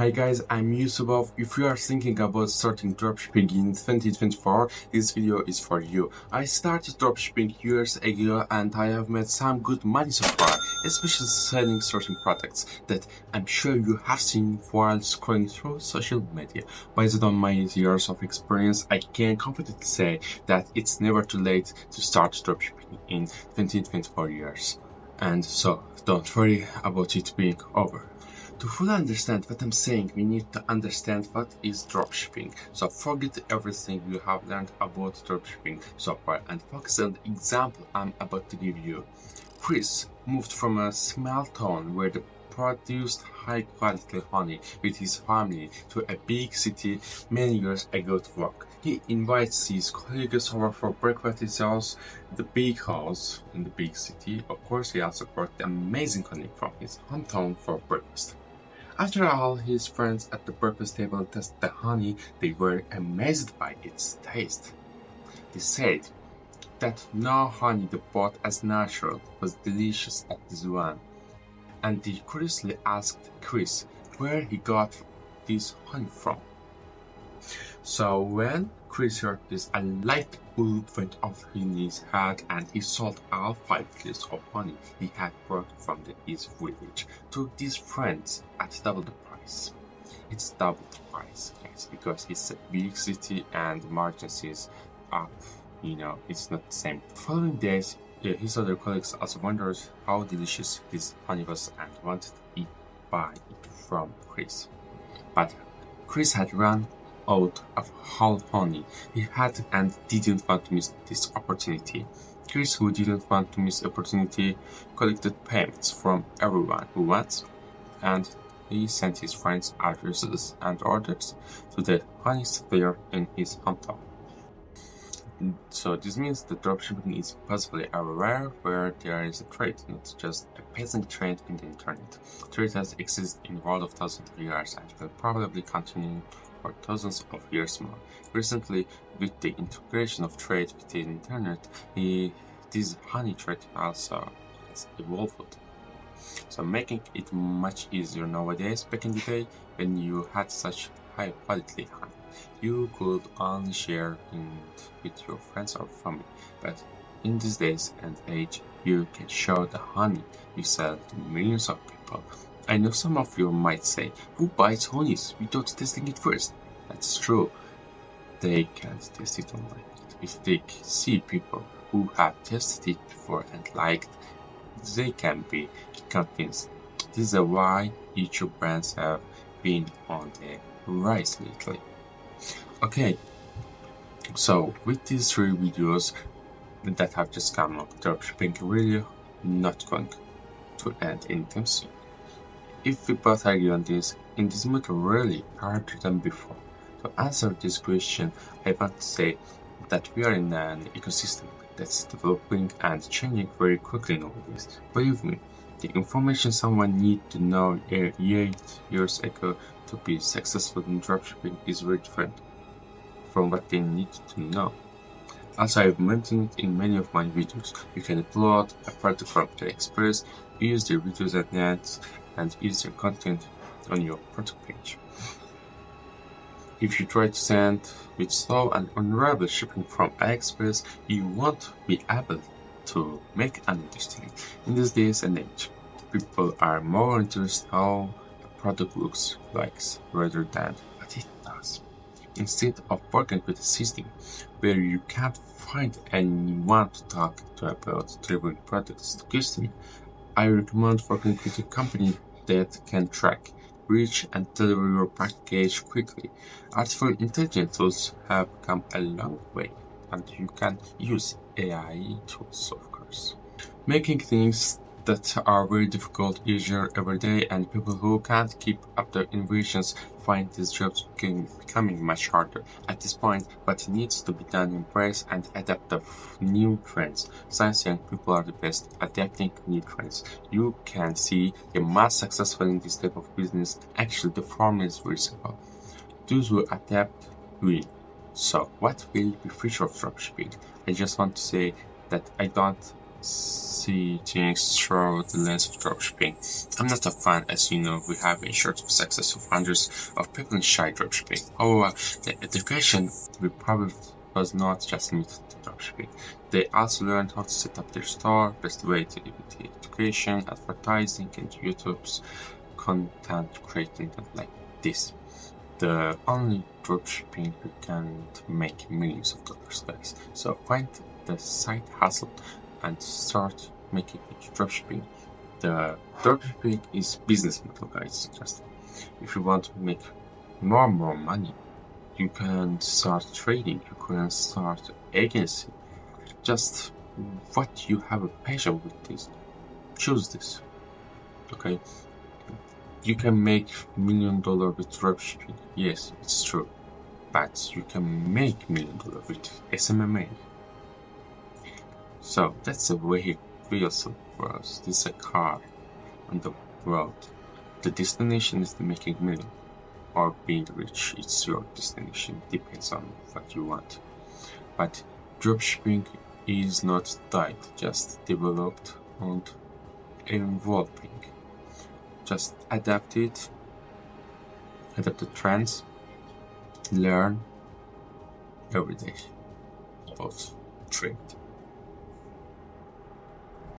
Hi guys, I'm Yusubov. If you are thinking about starting dropshipping in 2024, this video is for you. I started dropshipping years ago and I have made some good money so far, especially selling certain products that I'm sure you have seen while scrolling through social media. Based on my years of experience, I can confidently say that it's never too late to start dropshipping in 2024 years. And so, don't worry about it being over. To fully understand what I'm saying, we need to understand what is dropshipping. So forget everything you have learned about dropshipping so far and focus on the example I'm about to give you. Chris moved from a small town where they produced high quality honey with his family to a big city many years ago to work. He invites his colleagues over for breakfast. He sells the big house in the big city. Of course, he also brought the amazing honey from his hometown for breakfast. After all, his friends at the breakfast table tasted the honey. They were amazed by its taste. They said that no honey they bought as natural was delicious as this one, and they curiously asked Chris where he got this honey from. So when Chris heard this, a light bulb went off in his head and he sold all 5 kilos of honey he had brought from his village to his friends at double the price. It's double the price, guys, because it's a big city and the margins is up. It's not the same. The following days, his other colleagues also wondered how delicious this honey was and wanted to buy it from Chris. But Chris had run out of whole honey he had and didn't want to miss this opportunity. Chris, who didn't want to miss opportunity, collected payments from everyone who wants, and he sent his friends addresses and orders to the honey supplier in his hometown. So this means that dropshipping is possibly everywhere where there is a trade, not just a passing trend in the internet. Trade has existed in the world of thousands of years and will probably continue for thousands of years more. Recently, with the integration of trade with the internet, this honey trade also has evolved. So making it much easier nowadays. Back in the day, when you had such high quality honey, you could only share it with your friends or family. But in these days and age, you can show the honey you sell to millions of people. I know some of you might say, who buys honeys without testing it first? That's true. They can't test it online. If they see people who have tested it before and liked, they can be convinced. This is why YouTube brands have been on the rise lately. Okay, so with these 3 videos that have just come up, dropshipping really not going to end anytime soon. If we both agree on this, in this matter really harder than before. To answer this question, I want to say that we are in an ecosystem that's developing and changing very quickly nowadays. Believe me, the information someone needs to know 8 years ago to be successful in dropshipping is very different from what they need to know. Also, I've mentioned it in many of my videos. You can upload a product from AliExpress, use their videos and ads, and use their content on your product page. If you try to send with slow and unreliable shipping from AliExpress, you won't be able to make an understanding. In these days and age, people are more interested in how a product looks like rather than what it does. Instead of working with a system where you can't find anyone to talk to about delivering products to customers, I recommend working with a company that can track, reach, and deliver your package quickly. Artificial intelligence tools have come a long way, and you can use AI tools, of course, making things that are very difficult easier every day, and people who can't keep up their innovations find these jobs becoming much harder. At this point, what needs to be done, embrace and adapt the new trends. Science young people are the best adapting new trends. You can see the most successful in this type of business. Actually, the formula is very simple. Those who adapt win. So what will be future of dropshipping? I just want to say that I don't see things through the lens of dropshipping. I'm not a fan, as you know. We have ensured the success of hundreds of people in shy dropshipping. However, the education we probably was not just limited to dropshipping. They also learned how to set up their store, best way to education, advertising, and YouTube's content creating like this. The only dropshipping you can make millions of dollars, guys. So find the side hustle and start making dropshipping. The dropshipping is business model, guys. Just if you want to make more money, you can start trading. You can start agency. Just what you have a passion with this. Choose this. Okay. You can make $1 million with dropshipping. Yes, it's true. But you can make $1 million with SMMA. So that's a vehicle for us. This is a car on the road. The destination is the making million or being rich. It's your destination. Depends on what you want. But dropshipping is not died, just developed and evolving. Just adapt it, adapt the trends, learn every day about trade.